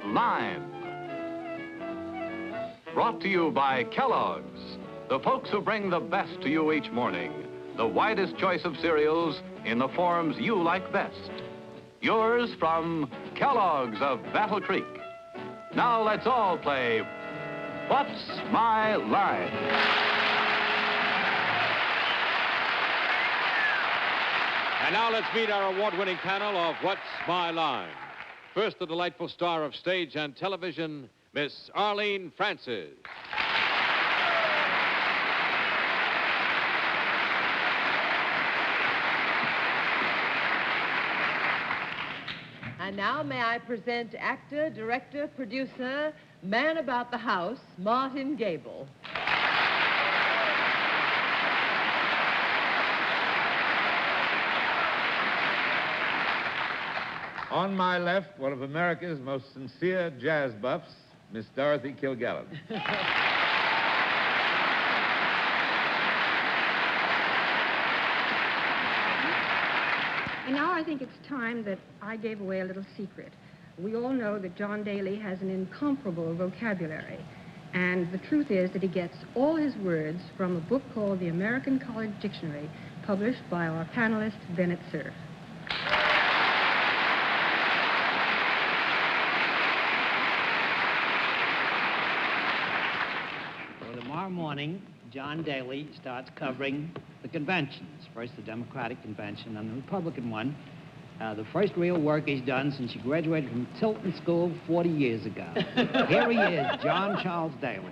Line. Brought to you by Kellogg's, the folks who bring the best to you each morning. The widest choice of cereals in the forms you like best. Yours from Kellogg's of Battle Creek. Now let's all play What's My Line? And now let's meet our award-winning panel of What's My Line. First, the delightful star of stage and television, Miss Arlene Francis. And now may I present actor, director, producer, man about the house, Martin Gabel. On my left, one of America's most sincere jazz buffs, Miss Dorothy Kilgallen. And now I think it's time that I gave away a little secret. We all know that John Daly has an incomparable vocabulary. And the truth is that he gets all his words from a book called The American College Dictionary, published by our panelist, Bennett, Cerf. Well, tomorrow morning, John Daly starts covering the conventions. First the Democratic convention, then the Republican one. The first real work he's done since he graduated from Tilton School 40 years ago. Here he is, John Charles Daly.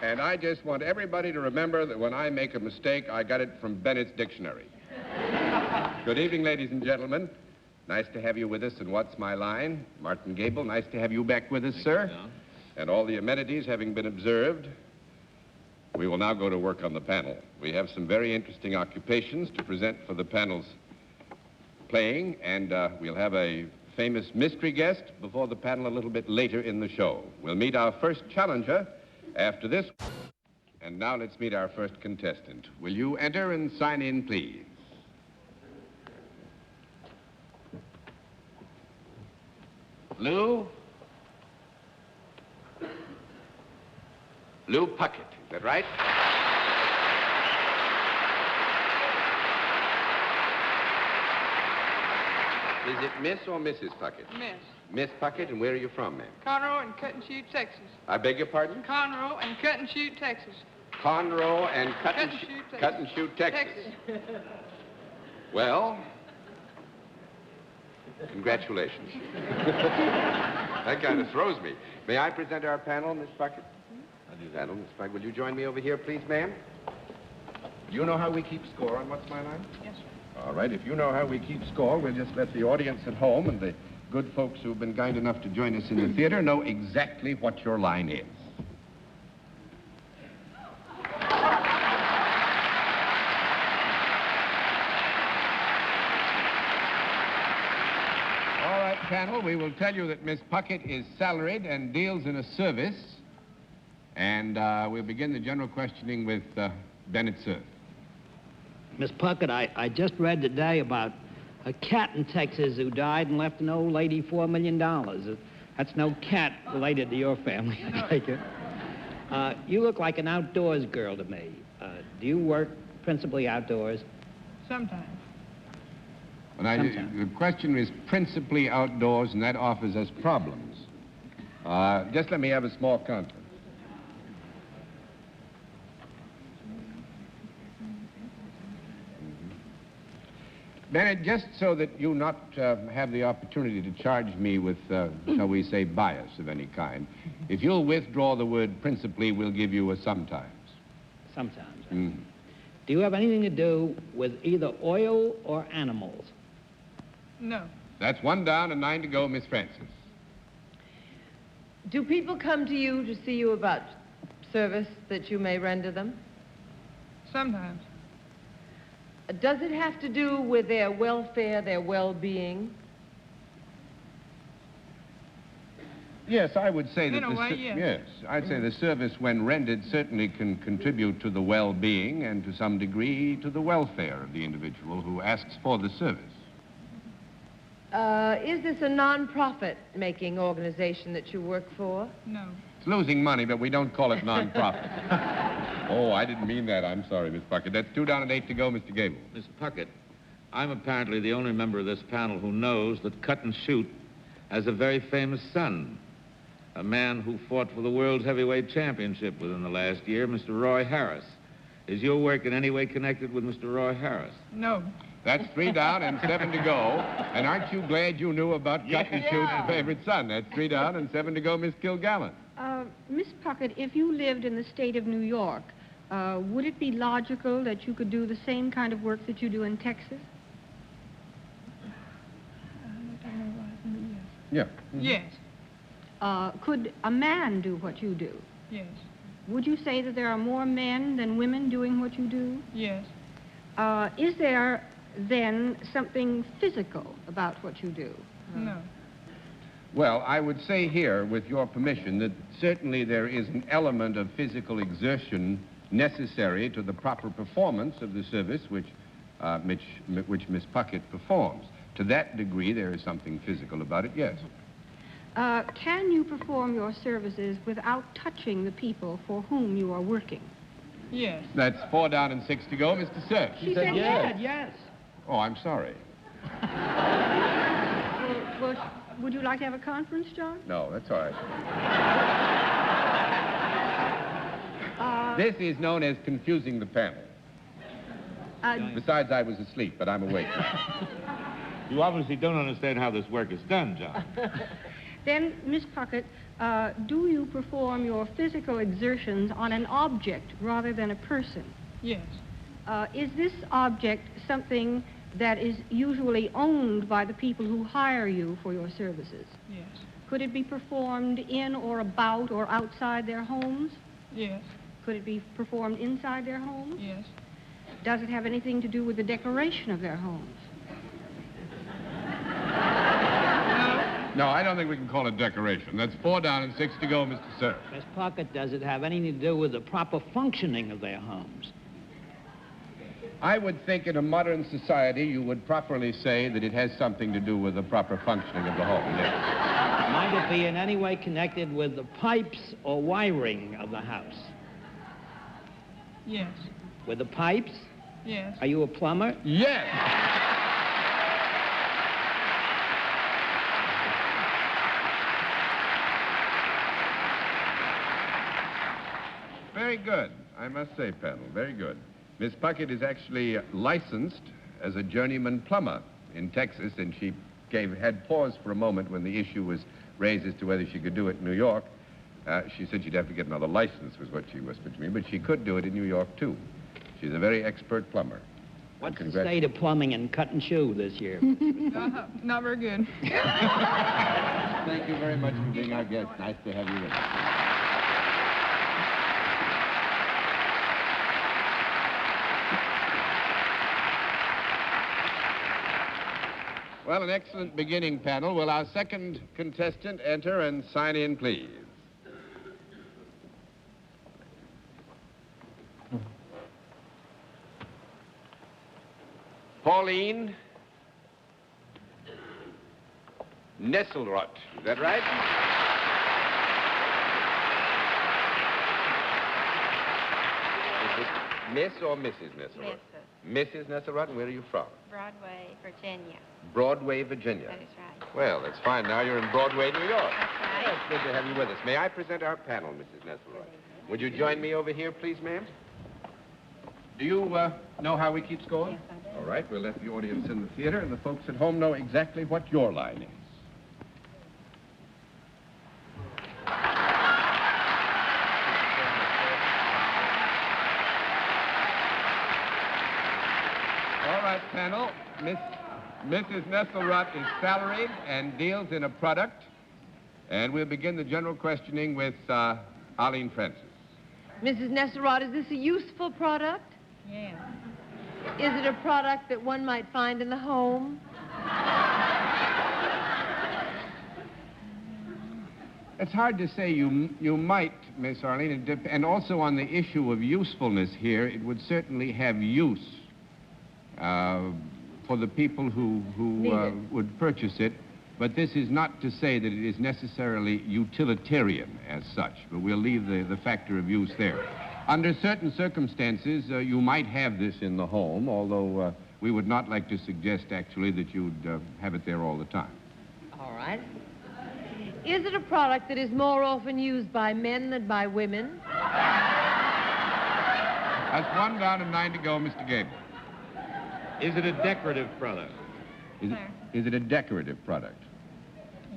And I just want everybody to remember that when I make a mistake, I got it from Bennett's dictionary. Good evening, ladies and gentlemen. Nice to have you with us in What's My Line. Martin Gabel, nice to have you back with us, sir. And all the amenities having been observed, we will now go to work on the panel. We have some very interesting occupations to present for the panel's playing, and we'll have a famous mystery guest before the panel a little bit later in the show. We'll meet our first challenger after this. And now let's meet our first contestant. Will you enter and sign in, please? Lou Puckett, is that right? Is it Miss or Mrs. Puckett? Miss. Miss Puckett, and where are you from, ma'am? Conroe and Cut and Shoot, Texas. I beg your pardon? Conroe and Cut and Shoot, Texas. Conroe and Cut and Shoot, Texas. Well, congratulations. That kind of throws me. May I present our panel, Miss Puckett? I do that. Miss Puckett, will you join me over here, please, ma'am? Do you know how we keep score on What's My Line? Yes, sir. All right, if you know how we keep score, we'll just let the audience at home and the good folks who've been kind enough to join us in the theater know exactly what your line is. Panel, we will tell you that Miss Puckett is salaried and deals in a service, and we'll begin the general questioning with Bennett, sir. Miss Puckett, I just read today about a cat in Texas who died and left an old lady $4 million. That's no cat related to your family, I take it. You look like an outdoors girl to me. Do you work principally outdoors? Sometimes. The question is principally outdoors, and that offers us problems. Just let me have a small conference. Bennett, just so that you not have the opportunity to charge me with, shall we say, bias of any kind, if you'll withdraw the word principally, we'll give you a sometimes. Sometimes. Do you have anything to do with either oil or animals? No. That's 1 down and 9 to go, Miss Francis. Do people come to you to see you about service that you may render them? Sometimes. Does it have to do with their welfare, their well-being? Yes, I would say that In a way, yes. yes, I'd say the service, when rendered, certainly can contribute to the well-being and to some degree to the welfare of the individual who asks for the service. Is this a non-profit making organization that you work for? No. It's losing money, but we don't call it non-profit. Oh, I didn't mean that. I'm sorry, Miss Puckett. That's 2 down and 8 to go, Mr. Gabel. Mr. Puckett, I'm apparently the only member of this panel who knows that Cut and Shoot has a very famous son, a man who fought for the World's Heavyweight Championship within the last year, Mr. Roy Harris. Is your work in any way connected with Mr. Roy Harris? No. That's 3 down and 7 to go. And aren't you glad you knew about Cut and Shoot's favorite son? That's 3 down and 7 to go, Miss Kilgallen. Miss Puckett, if you lived in the state of New York, would it be logical that you could do the same kind of work that you do in Texas? Yeah. Yes. Could a man do what you do? Yes. Would you say that there are more men than women doing what you do? Yes. Is there, then, something physical about what you do? No. Well, I would say here, with your permission, that certainly there is an element of physical exertion necessary to the proper performance of the service which Miss Puckett performs. To that degree, there is something physical about it, yes. Can you perform your services without touching the people for whom you are working? Yes. That's 4 down and 6 to go, Mr. Cerf. She said yes. Yes. Oh, I'm sorry. Well, would you like to have a conference, John? No, that's all right. This is known as confusing the panel. Besides, I was asleep, but I'm awake now. You obviously don't understand how this work is done, John. Then, Miss Puckett, do you perform your physical exertions on an object rather than a person? Yes. Is this object something that is usually owned by the people who hire you for your services? Yes. Could it be performed in or about or outside their homes? Yes. Could it be performed inside their homes? Yes. Does it have anything to do with the decoration of their homes? No, I don't think we can call it decoration. That's 4 down and 6 to go, Mr. Cerf. Miss Puckett, does it have anything to do with the proper functioning of their homes? I would think in a modern society you would properly say that it has something to do with the proper functioning of the home, yes. Might it be in any way connected with the pipes or wiring of the house? Yes. With the pipes? Yes. Are you a plumber? Yes! Very good, I must say, panel, very good. Miss Puckett is actually licensed as a journeyman plumber in Texas, and she had pause for a moment when the issue was raised as to whether she could do it in New York. She said she'd have to get another license, was what she whispered to me, but she could do it in New York, too. She's a very expert plumber. What's the state of plumbing in Cut and Shoe this year? Not very good. Thank you very much for being our guest. Nice to have you with us. Well, an excellent beginning, panel. Will our second contestant enter and sign in, please? Pauline Nesselrott. Is that right? Is it Miss or Mrs. Nesselrott? Mrs. Nesselrott, and where are you from? Broadway, Virginia. Broadway, Virginia. That is right. Well, that's fine. Now you're in Broadway, New York. That's right. Well, it's good to have you with us. May I present our panel, Mrs. Nesselrott? Would you join me over here, please, ma'am? Do you know how we keep score? Yes, I do. All right, we'll let the audience in the theater and the folks at home know exactly what your line is. All right, panel. Mrs. Nesselrott is salaried and deals in a product. And we'll begin the general questioning with Arlene Francis. Mrs. Nesselrott, is this a useful product? Yes. Is it a product that one might find in the home? It's hard to say. You might, Miss Arlene, and also on the issue of usefulness here, it would certainly have use for the people who would purchase it. But this is not to say that it is necessarily utilitarian as such, but we'll leave the factor of use there. Under certain circumstances, you might have this in the home, although we would not like to suggest, actually, that you'd have it there all the time. All right. Is it a product that is more often used by men than by women? That's 1 down and 9 to go, Mr. Gabel. Is it a decorative product? Is it a decorative product?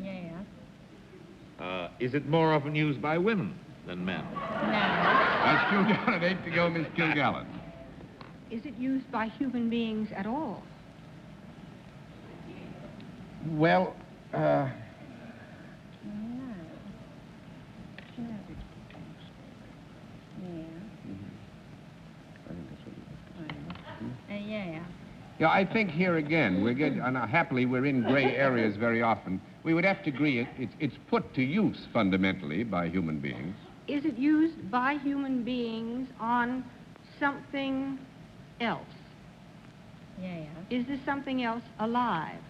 Yeah. Is it more often used by women than men? No. That's 2 down and 8 to go, Miss Kilgallen. Is it used by human beings at all? Well, No. Yeah. yeah, I think here again, happily we're in gray areas very often. We would have to agree it's put to use fundamentally by human beings. Is it used by human beings on something else? Yeah. Is this something else alive?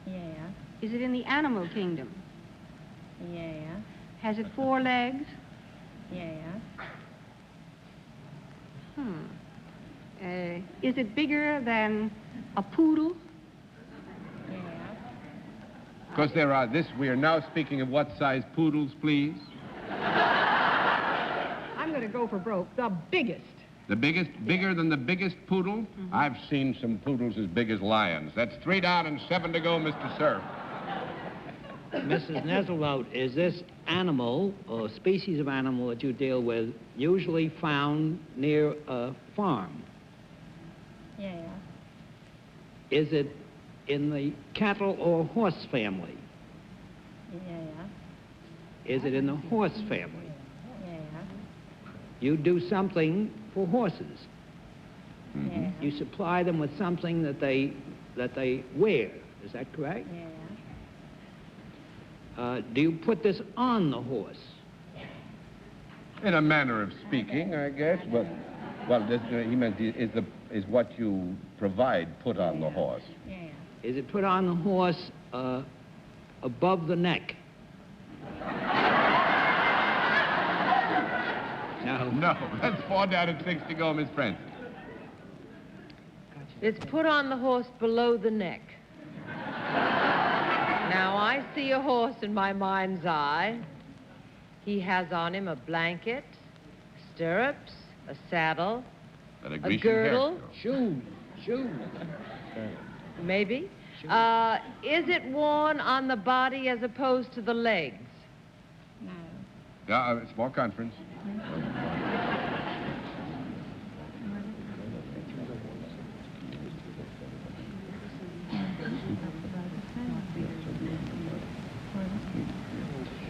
Yeah. Is it in the animal kingdom? Yeah. Has it 4 legs? Yeah. Is it bigger than a poodle? Yeah. Because we are now speaking of what size poodles, please? I'm going to go for broke. The biggest. The biggest, bigger than the biggest poodle? Mm-hmm. I've seen some poodles as big as lions. That's 3 down and 7 to go, Mr. Cerf. Mrs. Nesselvote, is this animal or species of animal that you deal with usually found near a farm? Yeah. Is it in the cattle or horse family? Yeah. Is it in the horse family? Yeah. You do something for horses. Yeah. You supply them with something that they wear. Is that correct? Yeah. Do you put this on the horse? In a manner of speaking, I guess. But, well, he meant is what you provide put on the horse. Yeah. Is it put on the horse above the neck? No. No, that's 4 down and 6 to go, Miss Francis. It's put on the horse below the neck. Now, I see a horse in my mind's eye. He has on him a blanket, stirrups, a saddle, And a Grecian girdle. hairstyle. Shoes. Maybe. Is it worn on the body as opposed to the legs? No. Yeah, small conference.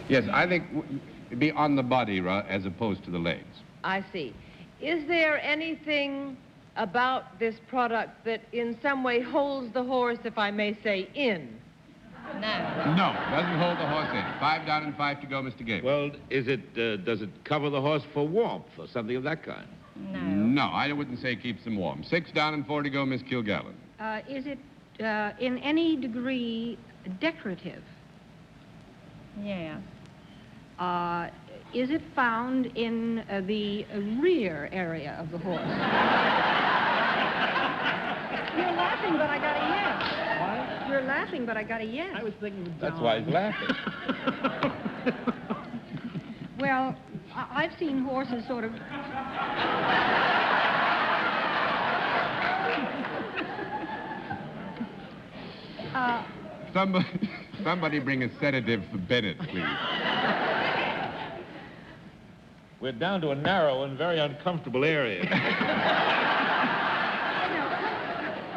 Yes, I think it'd be on the body as opposed to the legs. I see. Is there anything about this product that in some way holds the horse, if I may say, in? No. No, doesn't hold the horse in. 5 down and 5 to go, Mr. Gabel. Well, does it cover the horse for warmth or something of that kind? No. No, I wouldn't say keeps them warm. 6 down and 4 to go, Miss Kilgallen. Is it in any degree decorative? Yeah. Is it found in the rear area of the horse? You're laughing, but I got a yes. What? You're laughing, but I got a yes. I was thinking of That's why he's laughing. Well, I've seen horses sort of... Somebody bring a sedative for Bennett, please. We're down to a narrow and very uncomfortable area.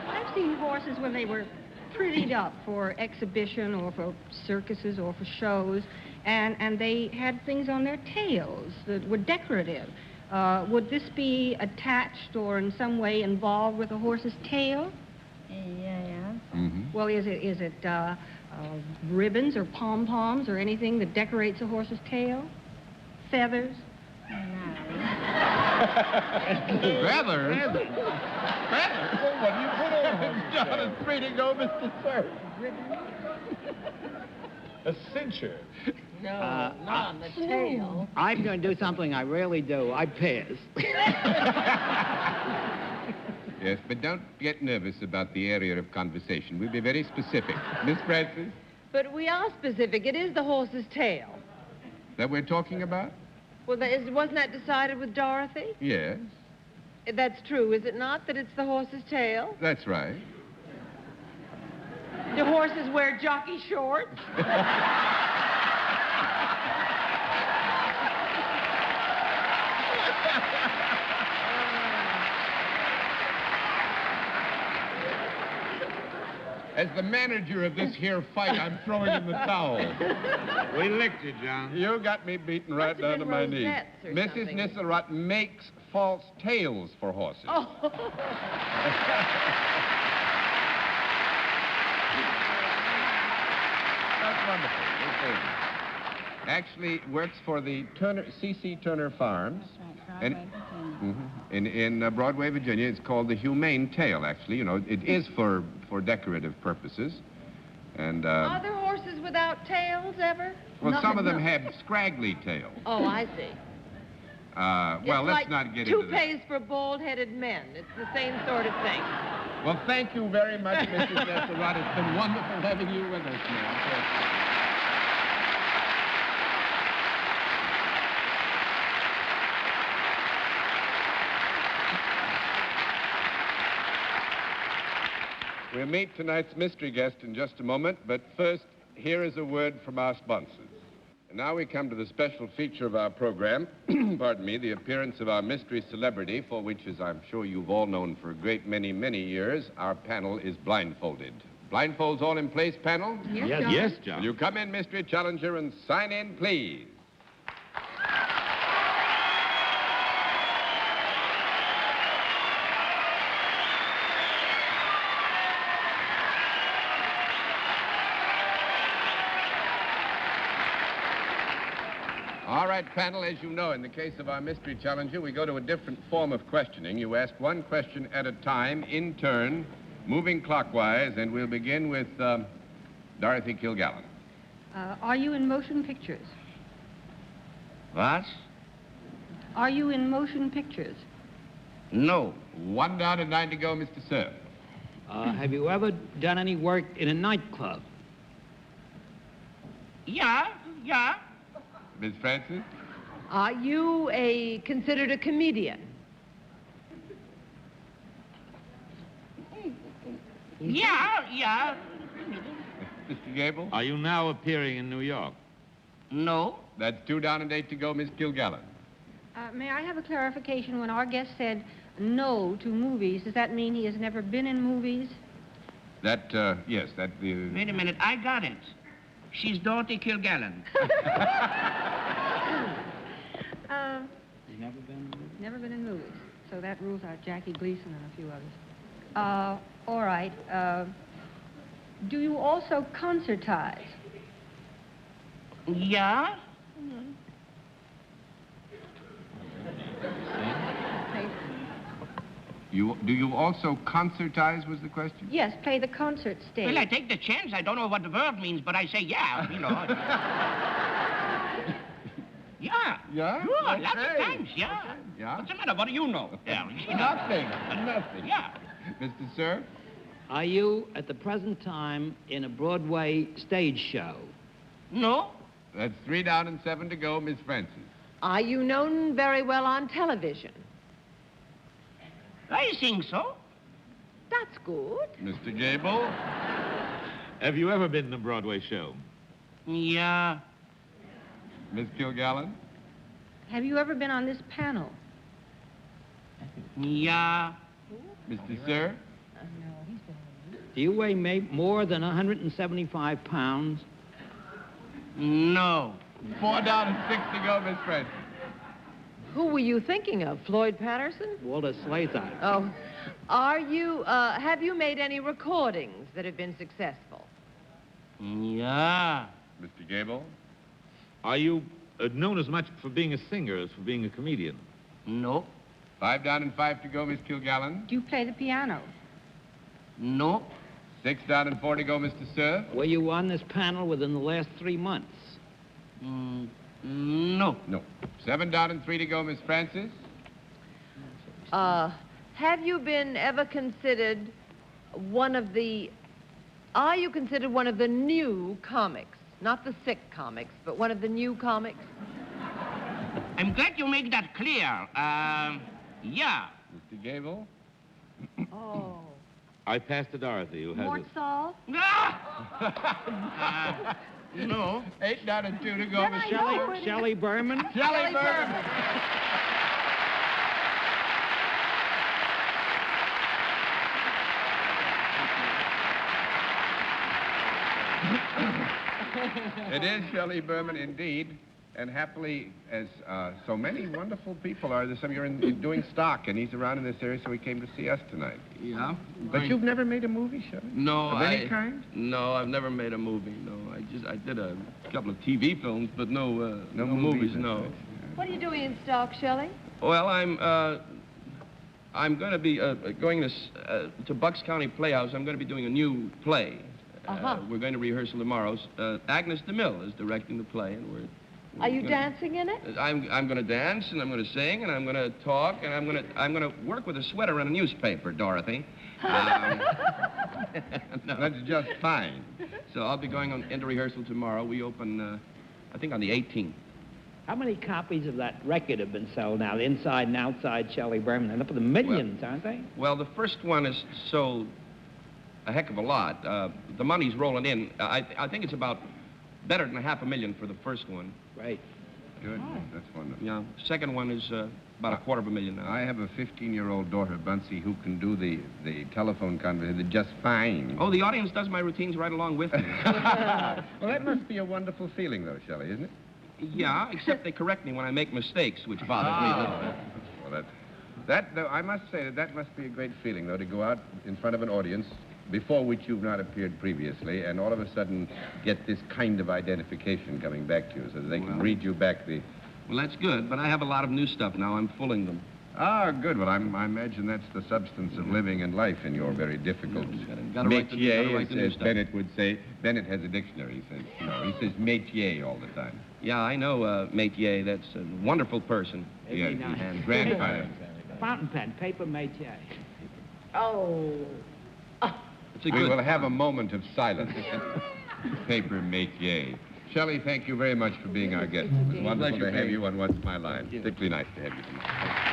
I've seen horses when they were prettied up for exhibition or for circuses or for shows, and they had things on their tails that were decorative. Would this be attached or in some way involved with a horse's tail? Yeah. Mm-hmm. Well, is it Ribbons or pom-poms or anything that decorates a horse's tail? Feathers? Feathers? Feathers? Well, what do you put on? John, it's free to go, Mr. Cerf. A cincher. No, not on the tail. I'm going to do something I rarely do. I pass. Yes, but don't get nervous about the area of conversation. We'll be very specific. Miss Francis? But we are specific. It is the horse's tail. That we're talking about? Well, wasn't that decided with Dorothy? Yes. That's true, is it not, that it's the horse's tail? That's right. Do horses wear jockey shorts? As the manager of this here fight, I'm throwing in the towel. We licked you, John. You got me beaten right down to my knees. Mrs. Nisselrott makes false tails for horses. Oh. That's wonderful. Actually works for the C.C. Turner Farms. That's right, Broadway, Virginia. In Broadway, Virginia. It's called the humane tail, actually. You know, it is for decorative purposes. And, Are there horses without tails ever? well, some of them have scraggly tails. Oh, I see. Well, let's not get into that. Toupees for bald-headed men. It's the same sort of thing. Well, thank you very much, Mrs. Nesselrod. It's been wonderful having you with us, ma'am. We'll meet tonight's mystery guest in just a moment, but first, here is a word from our sponsors. And now we come to the special feature of our program, pardon me, the appearance of our mystery celebrity, for which, as I'm sure you've all known for a great many, many years, our panel is blindfolded. Blindfolds all in place, panel? Yes, John. Will you come in, mystery challenger, and sign in, please? All right, panel, as you know, in the case of our mystery challenger, we go to a different form of questioning. You ask one question at a time, in turn, moving clockwise, and we'll begin with Dorothy Kilgallen. Are you in motion pictures? What? Are you in motion pictures? No. 1 down and 9 to go, Mr. Cerf. Have you ever done any work in a nightclub? Yeah. Miss Francis? Are you considered a comedian? Yeah. Mr. Gabel? Are you now appearing in New York? No. That's 2 down and 8 to go, Miss Kilgallen. May I have a clarification? When our guest said no to movies, does that mean he has never been in movies? That, yes, that... Wait a minute, I got it. She's Dorothy Kilgallen. Never been in movies. So that rules out Jackie Gleason and a few others. All right. Do you also concertize? Yeah? Do you also concertize, was the question? Yes, play the concert stage. Well, I take the chance. I don't know what the verb means, but I say yeah, you know. Yeah. Yeah? Sure, Okay. lots of times, yeah. Okay. Yeah? What's the matter? What do you know? Yeah. Nothing. Yeah. Mr. Cerf? Are you, at the present time, in a Broadway stage show? No. That's 3 down and 7 to go, Miss Francis. Are you known very well on television? I think so. That's good. Mr. Gabel? Have you ever been in a Broadway show? Yeah. Miss Kilgallen? Have you ever been on this panel? Yeah. Mr. Cerf? Do you weigh more than 175 pounds? No. 4 down and 6 to go, Miss Francis. Who were you thinking of? Floyd Patterson? Walter Slather. Oh. Are you, have you made any recordings that have been successful? Yeah. Mr. Gabel? Are you known as much for being a singer as for being a comedian? No. 5 down and 5 to go, Miss Kilgallen. Do you play the piano? No. 6 down and 4 to go, Mr. Cerf. Were you on this panel within the last 3 months? No. No. 7 down and 3 to go, Miss Francis. Have you been ever considered one of the... Are you considered one of the new comics? Not the sick comics, but one of the new comics? I'm glad you make that clear. Yeah. Mr. Gabel. Oh. I pass to Dorothy, who has Mort it. Saul? No. 8 down and 2 to go, Then Miss I Shelley. know it. Shelley Berman? Shelley Berman. It is Shelley Berman, indeed. And happily, as so many wonderful people are, there's some you're doing stock, and he's around in this area, so he came to see us tonight. Yeah? But you've never made a movie, Shelley? No, Of any kind? No, I've never made a movie. No, I did a couple of TV films, but no movies. No. What are you doing in stock, Shelley? Well, I'm going to be going to Bucks County Playhouse. I'm going to be doing a new play. We're going to rehearsal tomorrow. Agnes DeMille is directing the play, and we're Are you dancing in it? I'm going to dance, and I'm going to sing, and I'm going to talk, and I'm going to work with a sweater and a newspaper, Dorothy. No. That's just fine. So I'll be going into rehearsal tomorrow. We open, I think, on the 18th. How many copies of that record have been sold now, the inside and outside Shelley Berman? They're up in the millions, aren't they? Well, the first one is sold a heck of a lot. The money's rolling in. I think it's about better than $500,000 for the first one. Right. Good. That's wonderful. Yeah. Second one is about $250,000 now. I have a 15-year-old daughter, Bunsey, who can do the telephone conversation just fine. Oh, the audience does my routines right along with me. Well, that must be a wonderful feeling, though, Shelley, isn't it? Yeah, except they correct me when I make mistakes, which bothers me a little bit. Well, though, I must say that must be a great feeling, though, to go out in front of an audience before which you've not appeared previously, and all of a sudden get this kind of identification coming back to you, so that they can read you back the... Well, that's good, but I have a lot of new stuff now. I'm fooling them. Ah, good. Well, I imagine that's the substance of living and life in your very difficult Gotta write the métier, new as stuff. Bennett would say. Bennett has a dictionary, he says. No, he says métier all the time. Yeah, I know Métier. That's a wonderful person. Yeah, nice. and grandfather. Fountain pen, paper métier. Oh. It's a We good... will have a moment of silence. Paper métier. Shelley, thank you very much for being our guest. It was wonderful to have you on What's My Line. Particularly nice to have you tonight.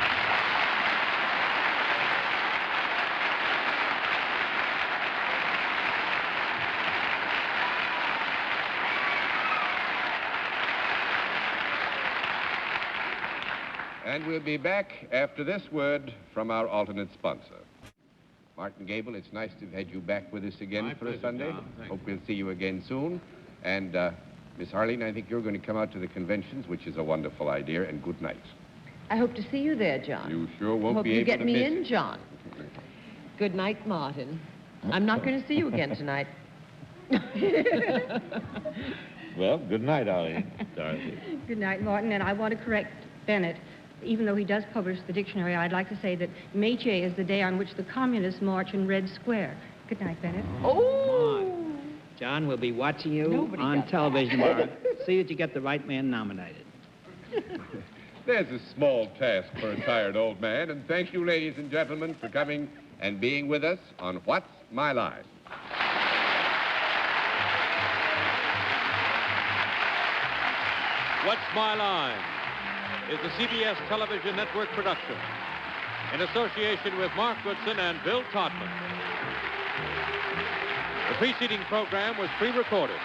And we'll be back after this word from our alternate sponsor. Martin Gabel, it's nice to have had you back with us again My for pleasure, a Sunday. John. Thank Hope we'll see you again soon. And Miss Arlene, I think you're going to come out to the conventions, which is a wonderful idea, and good night. I hope to see you there, John. You sure won't Hope be you able get to me miss in, it. John. Good night, Martin. I'm not going to see you again tonight. Well, good night, Arlene. Dorothy. Good night, Martin. And I want to correct Bennett. Even though he does publish the dictionary, I'd like to say that Métier is the day on which the communists march in Red Square. Good night, Bennett. Oh! John, we'll be watching you Nobody on got television tomorrow. See that you get the right man nominated. There's a small task for a tired old man, and thank you, ladies and gentlemen, for coming and being with us on What's My Line. What's My Line is the CBS Television Network production in association with Mark Goodson and Bill Todman. The preceding program was pre-recorded.